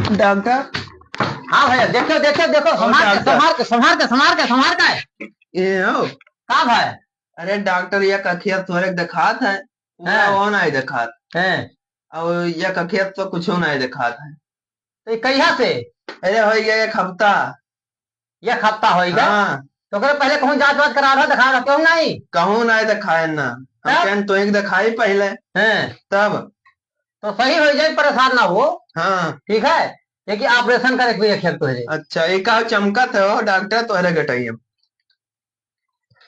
Doctor. हाँ भैया, देखो देखो देखो, संभाल के संभाल के संभाल के संभाल के संभाल के। ये हो का भाई? अरे डॉक्टर ये कखियत तोरे दिखात है वो नहीं दिखात है और ये कखियत तो कुछ नहीं दिखात है। तो ये कहिया से? अरे हो गया एक हफ्ता। एक हफ्ता हो गया? हाँ तो करे पहले कहूँ जांच वाच करा रहा, दिखा रहा क्यों नहीं? कहूँ नहीं दिखाए ना, हम कहन तो एक दिखाई पहले हैं तब तो सही हो जाए, परेशान ना हो। हाँ ठीक है, ये कि ऑपरेशन करे कोई खेल तो है। अच्छा एक चमकत है वो डॉक्टर तोहरे गटाइए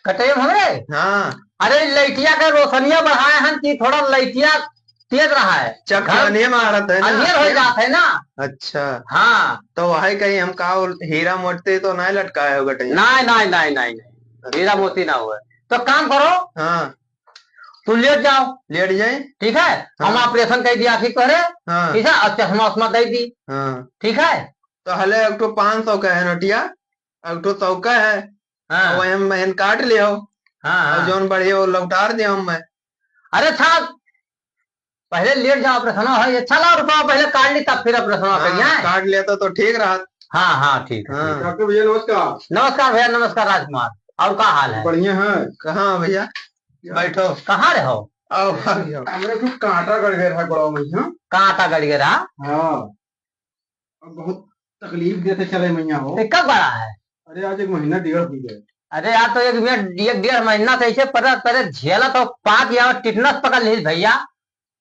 कटे हमरे। हाँ अरे लाइटिया का रोशनिया बढ़ाए हैं कि थोड़ा लाइटिया तेज रहा है, चकवानी मारत है अंधेर हो ना। जाता है ना। अच्छा हाँ तो वही कहीं हम कहा हीरा मोती तो नहीं लटकाए हो गटाइए। नहीं नहीं नहीं नहीं नहीं, हीरा मोती ना हुआ तो काम करो, हाँ तुम लेट जाओ। लेट जाए। ठीक है, हम हाँ। ऑपरेशन कर दिया ठीक करे। हाँ ठीक है, और चश्मा उश्मा दे दी। हाँ ठीक है। तो हले एक तो 500 का है नोटिया, एक तो 100 का है। हाँ वही हम बहन काट लियो हाँ और हाँ। जोन बढ़िया वो लौटार दियो हम मैं। अरे था पहले लेट जाओ, ऑपरेशन है अच्छा ला रुपया पहले काट ली तब फिर ऑपरेशन करिए। हाँ, काट लिया तो ठीक रहा। हाँ हाँ ठीक है। हाँ डॉक्टर भैया नमस्कार। नमस्कार भैया, नमस्कार राजकुमार। और क्या हाल है? बढ़िया है। कहाँ भैया बैठो। कहाँ रहो? आओ आओ। हमरे कुछ कांटा गड़ गया था गोड़ों में। हाँ कहाँ था गड़ गिरा? हाँ और बहुत तकलीफ देते चले मैया हो। तो कब बड़ा है? अरे आज 1 महीना 1.5 हो गए। अरे यार तो एक डेढ़ महीना से ऐसे पर झेला तो 5 या टिटनस पकड़ ली भैया।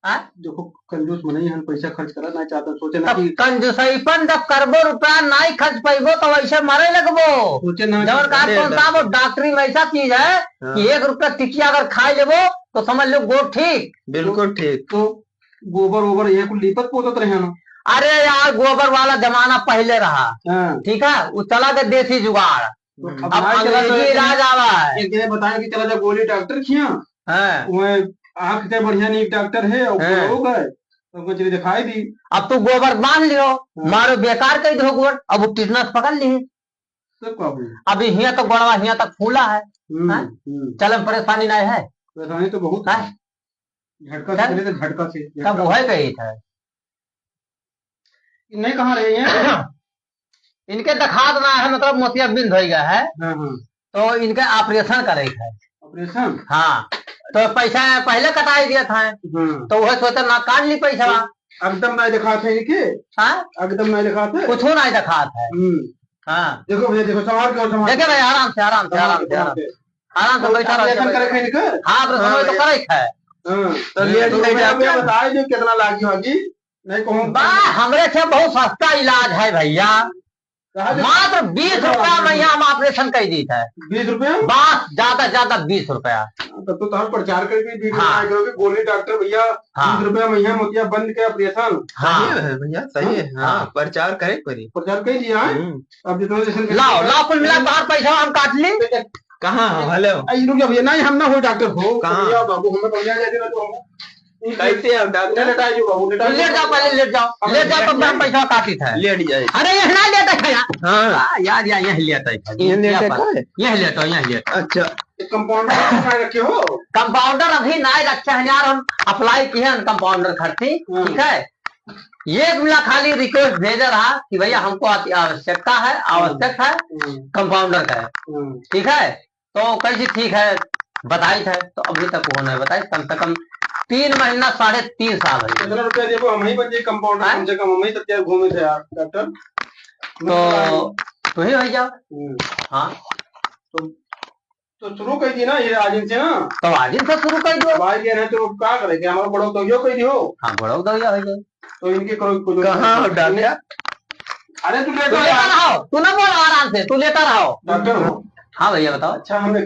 देखो कंजूस मनी हम पैसा खर्च करा ना चाहते, सोचे ना तब कि कंजूसईपन जब करबो रुपया नहीं खर्च पैबो तो वैसे मरे लगबो। सोचे ना जब कि- का कौन सा वो डॉक्टरी में ऐसा चीज है हाँ। कि 1 रुपया टिकिया अगर खा लेबो तो समझ लो गो ठीक। बिल्कुल ठीक। तो गोबर वोबर ये कुछ लिपत पोतत रहे ना। अरे यार गोबर वाला जमाना पहले रहा। हाँ ठीक है, वो चला के देसी जुगाड़, तो अब ना चला तो अंग्रेजी इलाज आवा है। एक जने बताया कि चला जा गोली डॉक्टर खिया हैं। वह आँख के बढ़िया नीक डॉक्टर है और हाँ। लोग है तो कुछ दिखाई दी। अब तू गोबर बांध लियो, मारो बेकार कर दो गोबर, अब वो टिटनस पकड़ ली। सब काबू। अभी हिया तो गोड़वा हिया तक फूला है। हाँ? चलन परेशानी नहीं है। परेशानी तो बहुत है। झटका से पहले तो झटका से तब वो है कही था नहीं कहाँ रहे हैं। इनके दिखा देना है, मतलब मोतियाबिंद हो गया है हाँ हाँ तो इनके ऑपरेशन करे है। ऑपरेशन। हाँ तो पैसा पहले कटाई दिया था हाँ तो वह सोचा ना काट ली पैसा। एकदम नहीं दिखा थे इनके। हाँ एकदम नहीं दिखा थे। कुछ नहीं दिखा था। हाँ देखो भैया देखो संभाल के और संभाल देखे भाई, आराम से आराम से आराम से आराम से आराम से बैठा ऑपरेशन करे रहो। थे इनके। हाँ ऑपरेशन तो करे है। हाँ तो लेट तो नहीं भैया जाते। बताए जो कितना लागी होगी नहीं कहूँ। बा हमरे से बहुत सस्ता इलाज है भैया, मात्र 20 रुपया में यहाँ हम ऑपरेशन कर दी था। 20 रुपया। बस ज्यादा ज्यादा 20 रुपया। तब तो हम प्रचार करके वीडियो हाँ। बनाए करोगे गोली डॉक्टर भैया हाँ। 20 रुपया मैया मोतिया बंद के ऑपरेशन। हाँ सही है भैया सही है। हाँ प्रचार करे परी। प्रचार कर दिया है। अब जितना जैसे लाओ लाओ कुल मिला बाहर पैसा हम काट ली। कहाँ हो हेलो रुक जा भैया नहीं हम ना हो डॉक्टर हो कहाँ? भैया बाबू हमें बढ़िया जाते ना तो हम कैसे हो डॉक्टर। लेटाई जो बाबू लेटाई लेट जाओ पहले, लेट जाओ तो मैं पैसा काटी था। लेट जाए। अरे ये ना लेता है यार। हाँ यार यार यही लेता है, ये लेट है। यही लेता यही लेता। अच्छा कंपाउंडर नहीं रखे हो। कंपाउंडर अभी नहीं रखे हैं यार, हम अप्लाई किए हैं कंपाउंडर खर्ची। ठीक है, ये मिला खाली रिक्वेस्ट भेजा रहा कि भैया हमको आवश्यकता है, आवश्यक है कंपाउंडर का है। ठीक है तो कैसी ठीक है बताई है तो अभी तक वो नहीं बताई। कम से कम 3 महीना 3.5 साल है। कितना रुपया देखो हम ही बन जाए कंपाउंडर कम से कम हम ही तक घूमे थे यार डॉक्टर। तो ही हो जाओ। हाँ तो शुरू कर दी ना ये आज से ना। तो आज से शुरू कर दो। भाई कह रहे तो क्या करेंगे हमारा बड़ो तो यो कर दियो। हाँ बड़ा हो जाए तो इनके करो कहाँ हो डॉक्टर। अरे तू तू लेटा लेता रहो, तू ना बोल आराम से, तू लेता रहो। डॉक्टर हो। हाँ भैया बताओ। अच्छा हमने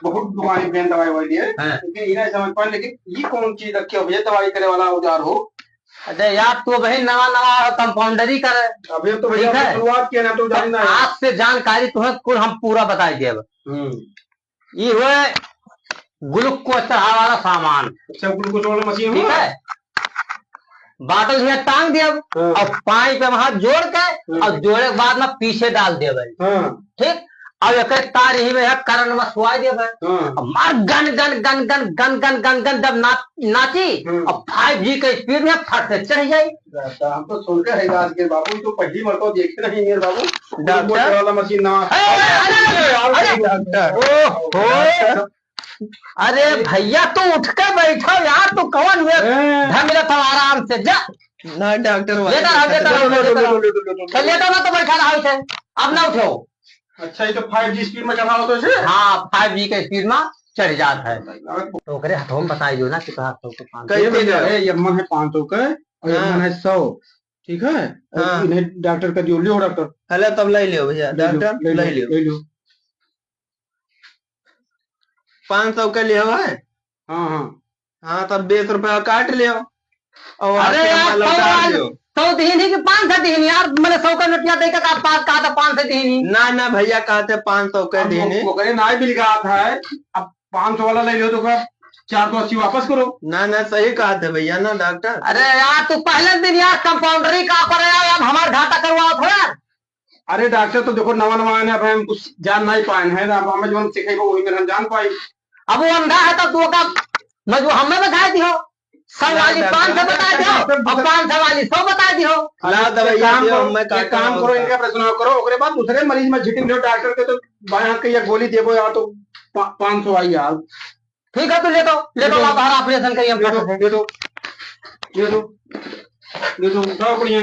बहुत दुकान पेन दवाई वाई दी है हाँ। लेकिन ये नहीं समझ पाए लेकिन ये कौन चीज रखी हो भैया दवाई करे वाला औजार हो। अरे यार तू भाई नवा नवा कंपाउंडरी कर। अभी तो भैया ठीक है। शुरुआत किया ना तो जानना है। आज से जानकारी तुम्हें कुल हम पूरा बता देब। ये हुए ग्लूकोज चढ़ा वाला सामान। अच्छा ग्लूकोज वाला मशीन ठीक है, बाटल भैया टांग दिया और पाइप पे वहां जोड़ के और जोड़े के बाद में पीछे डाल दिया। हाँ ठीक, अब एक तार ही में है करण में सुआई दे भाई हाँ मार gun gun gun gun gun gun gun gun जब नाची अब 5G के स्पीड में फट से चढ़ जाए। डॉक्टर, हम तो सुन के हैरान के बाबू, तो पहली मरतबा देखे नहीं है बाबू। डॉक्टर वाला मशीन ना डॉक्टर ओहो अरे भैया तू उठ के बैठो यार, तू कौन हुए धमिला तो आराम से जा ना डॉक्टर लेटा ना तो बैठा रहा है अब ना उठो। अच्छा, ये तो 5G स्पीड में चला हो तो इसे? हाँ 5G के स्पीड में चढ़ जाता है। तो करे हाथों में बताई दो ना कि हाथों को 500 ये भैया है, ये मन है 500 का और ये मन है 100, ठीक है। हाँ। इन्हें डॉक्टर का दियो, लियो डॉक्टर, हेलो तब ले लियो भैया डॉक्टर ले लियो ले लियो। 500 के लिए है। हाँ हाँ हाँ तब 20 रुपया काट लियो और अरे आके यार, हमारा लौटा दियो। 100 दीनी की 500 दीनी यार, मैंने 100 का नोटिया देकर कहा था 500 दीनी। ना ना भैया कहते 500 के देने। वो करे ना बिल का आता है, अब 500 वाला ले लियो तो क्या 480 वापस करो। ना ना सही कहा थे भैया ना डॉक्टर। अरे यार तू पहले दिन यार कंपाउंडरी का करे अब हमारा घाटा करवाओ थोड़ा। अरे डॉक्टर तो देखो नवा नवा है, अब हम कुछ जान नहीं पाए हैं, अब हमें जो सिखेगा वही में हम जान पाए। अब वो अंधा है तो तू का मजबूर हमें बता दियो, 100 वाली 500 बता दियो और 500 वाली 100 बता दियो। ला दवाइयाँ दियो, मैं एक काम करो, इनका प्रश्न करो, ओकरे बाद दूसरे मरीज में झिटिंग दो डॉक्टर के, तो बाएं हाथ के ये गोली देबो यार तो 500 आई यार। ठीक है तू ले दो बाहर ऑपरेशन करिए हम दे दो उठाओ बढ़िया,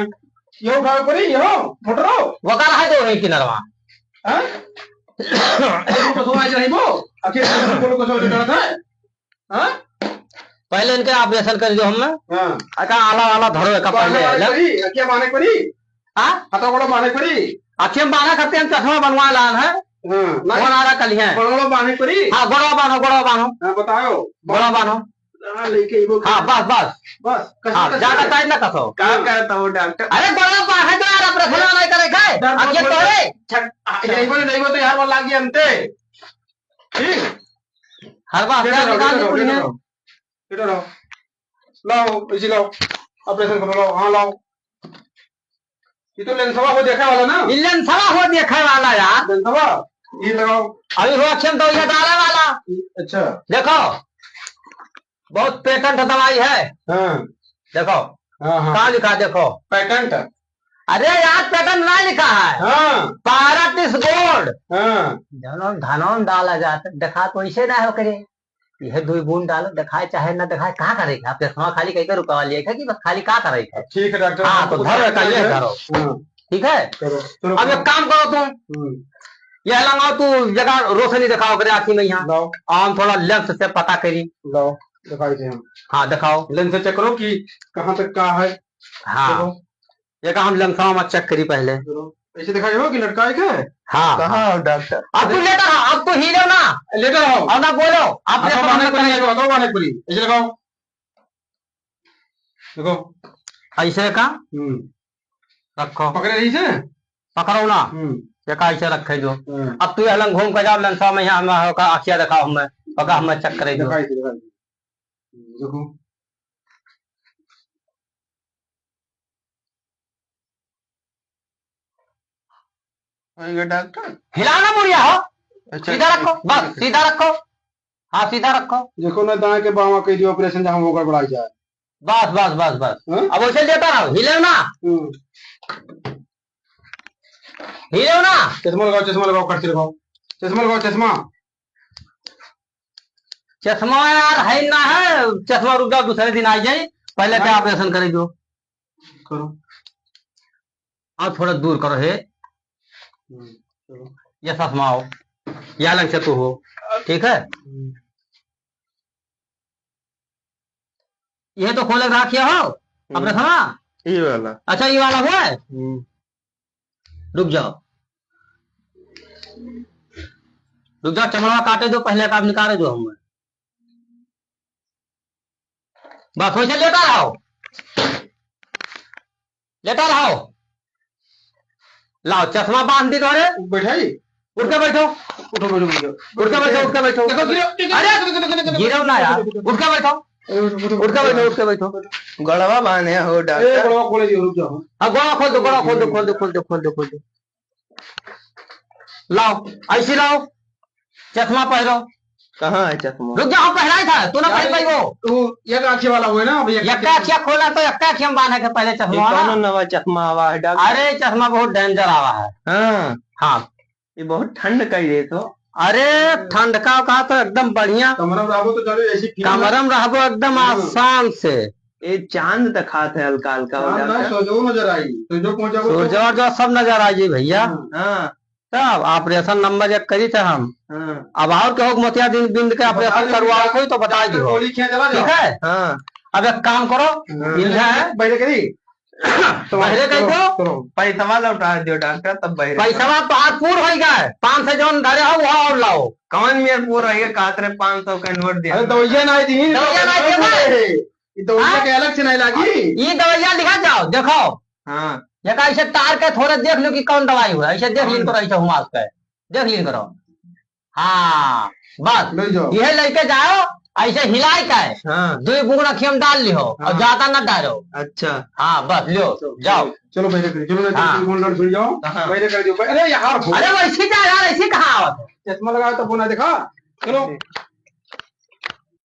ये उठाओ पड़ी, ये हो मोटरो वो कर है दो की नरवा हैं तो सुनाई नहीं वो आखिर बोलो को सोच रहा था हैं। पहले इनके ऑपरेशन कर दो हमें। हां अका आला आला धरो का पहले अखियां बांधे पड़ी, हां हाथा गोड़ा बांधे पड़ी, अखियां बांधा करते हैं, चश्मा बनवा लान है। हां कौन आ रहा कल है गोड़ा बांधे पड़ी। हां गोड़ा बांधो हां बताओ गोड़ा बांधो। हां लेके वो हां बस हां ज्यादा टाइट ना कसो। क्या कहता वो डॉक्टर। अरे गोड़ा बांधे तो यार ऑपरेशन नहीं करे काय अब ये तोरे नहीं वो तो यार वो लागी अंते ठीक हर बार क्या निकाल दी पुलिस ने। इधर आओ, लाओ इसी लाओ, ऑपरेशन करो, लाओ हाँ लाओ। ये तो लेंसवा को देखने वाला ना, इलन सवा हो देखे वाला यार, लेंसवा ये लगाओ। अभी वो अक्षम तो ये डाले वाला अच्छा देखो बहुत पेटेंट दवाई है। हाँ देखो हाँ हाँ कहाँ लिखा देखो पैटेंट। अरे यार पेटेंट ना लिखा है हाँ पाराटिस गोल्ड हाँ धनों डाला जाता देखा तो ऐसे ना हो करे यह 2 बूंद डालो दिखाए चाहे ना दिखाए कहाँ करेगा आप चश्मा खाली कहीं रुपया लिया कि बस खाली कहाँ करेगा। ठीक है डॉक्टर। हाँ तो धरो धरो हाँ ठीक है। करो अब एक काम करो तुम यह लगाओ तू जगह रोशनी दिखाओ करे आँखी में यहाँ लाओ हम थोड़ा लेंस से पता करी। लाओ दिखाई दे हम। हाँ दिखाओ लेंस से चेक करो कि कहाँ तक का है। हाँ ये हम लेंसा में चेक करी पहले। ऐसे दिखाई हो कि लटका है क्या? हाँ कहाँ हो डॉक्टर। अब तू लेटर अब तू हीरो ना लेटर आओ और ना बोलो आप हाथों बांधे पड़ी, हाथों बांधे पड़ी, ऐसे लगाओ देखो ऐसे का रखो पकड़े रही से पकड़ो ना ये का ऐसे रखे जो। अब तू अलग घूम के जाओ लेंसा में यहाँ हमें आखिया दिखाओ हमें पका हमें चेक करे जो। दिखाई दे देखो डॉक्टर हिलाना मुड़िया हो अच्छा सीधा रखो बस सीधा रखो। हाँ सीधा रखो देखो ना दाएं के बामा कह दियो ऑपरेशन जहाँ वो गड़बड़ा जाए। बस हाँ? अब वैसे लेता रहो हिले ना हिले ना। चश्मा लगाओ खर्च लगाओ चश्मा चश्मा यार है ना है चश्मा रुक जाओ दूसरे दिन आ जाए पहले क्या ऑपरेशन करे जो करो। और थोड़ा दूर करो है ये चश्मा हो या लंग से तू हो ठीक है। ये तो खोले रखिए हो ऑपरेशन ये वाला। अच्छा ये वाला हुआ है रुक जाओ चमड़ा काटे दो पहले का निकाले दो हमें बस वैसे लेटा रहो लाओ चश्मा बांध दी तोरे बैठाई उठ के बैठो उठ के बैठो अरे गिरो ना यार उठ के बैठो गड़वा बांधे हो डॉक्टर। खोले दियो रुक जाओ। हाँ गोड़ा खोल दो लाओ ऐसी लाओ, चश्मा पहनो। कहाँ है चश्मा? रुक जाओ, पहनाई था तू ना पहन पाई वो। तो एक आँखें वाला वो है ना भैया। यक्का अखिया खोला तो यक्का अखिया में बांधा के पहले ये चश्मा कौन ना। नवा चश्मा आवा है डॉक्टर? अरे चश्मा बहुत डेंजर आवा है। हाँ, हाँ ये बहुत ठंड का ही है तो। अरे ठंड का कहा तो एकदम बढ़िया, कमरम राबो तो चलो ऐसी कमरम रहबो एकदम आसान से। ये चांद दिखात है हल्का हल्का हो डॉक्टर। सोजो नजर आई, सोजो पहुंचा तो जो सब नजर आ जी भैया। हाँ तब ऑपरेशन नंबर 1 करी थे हम। हाँ अब और कहो मोतिया बिंद के ऑपरेशन करवाओ कोई तो बता दो, गोली खींच चला ठीक जाओ। है। हाँ। अब एक काम करो, इल्हा है पहले करी तो पहले कही तो पैसा लौटा दियो डॉक्टर तब बहरे। पैसा तो हाथ पूर हो गए, 500 जोन धरे हो वहाँ और लाओ। कौन मेरे पूरा है कातरे 500 का नोट दिया। अरे दवाइयां नहीं दी, दवाइयां नहीं दी भाई। ये दवाइयां के अलग से नहीं लागी। ये दवाइयाँ लिखा जाओ, देखो हाँ ये ऐसे तार के थोड़ा देख लो कि कौन दवाई हुआ, ऐसे देख लीन करो, ऐसे हुमास के देख लीन करो। हाँ बस ले जाओ। यह लेके जाओ, ऐसे हिलाई का है, हाँ 2 बूंद अखियों में डाल लियो और ज्यादा न डालो। अच्छा। हाँ बस लियो जाओ। चलो पहले करी, चलो नहीं हाँ। तो फोन लड़ फिर जाओ। हाँ। पहले कर दियो। अरे यार अरे वैसे जा यार, ऐसे कहाँ आवत है? चश्मा लगाओ तो फोन देखा। चलो